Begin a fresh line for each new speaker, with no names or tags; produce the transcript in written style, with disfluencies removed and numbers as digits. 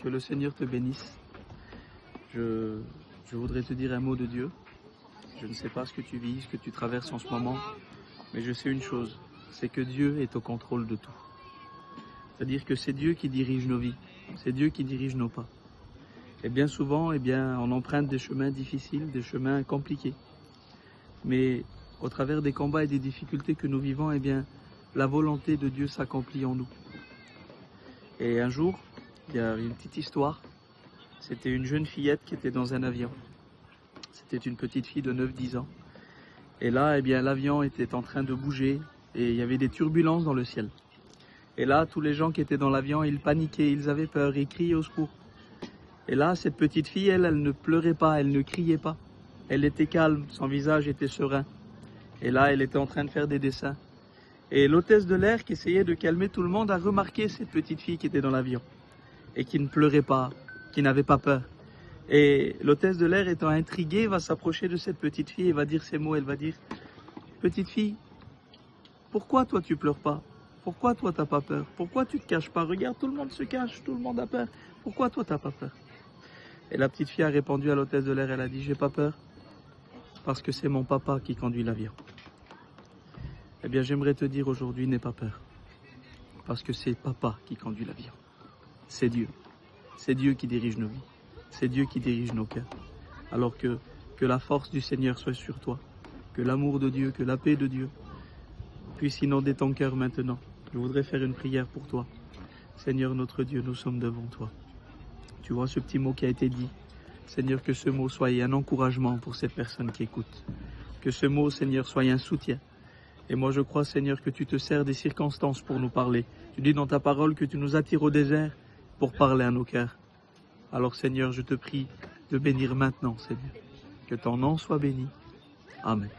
Que le Seigneur te bénisse. Je voudrais te dire un mot de Dieu. Je ne sais pas ce que tu vis, ce que tu traverses en ce moment, mais je sais une chose, c'est que Dieu est au contrôle de tout. C'est-à-dire que c'est Dieu qui dirige nos vies, c'est Dieu qui dirige nos pas. Et bien souvent, on emprunte des chemins difficiles, des chemins compliqués. Mais au travers des combats et des difficultés que nous vivons, la volonté de Dieu s'accomplit en nous. Et un jour, il y a une petite histoire. C'était une jeune fillette qui était dans un avion. C'était une petite fille de 9-10 ans. Et là, l'avion était en train de bouger et il y avait des turbulences dans le ciel. Et là, tous les gens qui étaient dans l'avion, ils paniquaient, ils avaient peur, ils criaient au secours. Et là, cette petite fille, elle ne pleurait pas, elle ne criait pas. Elle était calme, son visage était serein. Et là, elle était en train de faire des dessins. Et l'hôtesse de l'air qui essayait de calmer tout le monde a remarqué cette petite fille qui était dans l'avion et qui ne pleurait pas, qui n'avait pas peur. Et l'hôtesse de l'air étant intriguée va s'approcher de cette petite fille et va dire ces mots, elle va dire « Petite fille, pourquoi toi tu pleures pas? Pourquoi toi t'as pas peur? Pourquoi tu te caches pas? Regarde, tout le monde se cache, tout le monde a peur. Pourquoi toi t'as pas peur ?» Et la petite fille a répondu à l'hôtesse de l'air, elle a dit « J'ai pas peur parce que c'est mon papa qui conduit l'avion. » J'aimerais te dire aujourd'hui, n'aie pas peur parce que c'est papa qui conduit l'avion. C'est Dieu. C'est Dieu qui dirige nos vies. C'est Dieu qui dirige nos cœurs. Alors que la force du Seigneur soit sur toi. Que l'amour de Dieu, que la paix de Dieu puisse inonder ton cœur maintenant. Je voudrais faire une prière pour toi. Seigneur notre Dieu, nous sommes devant toi. Tu vois ce petit mot qui a été dit. Seigneur, que ce mot soit un encouragement pour cette personne qui écoute. Que ce mot, Seigneur, soit un soutien. Et moi je crois, Seigneur, que tu te sers des circonstances pour nous parler. Tu dis dans ta parole que tu nous attires au désert pour parler à nos cœurs. Alors Seigneur, je te prie de bénir maintenant, Seigneur. Que ton nom soit béni. Amen.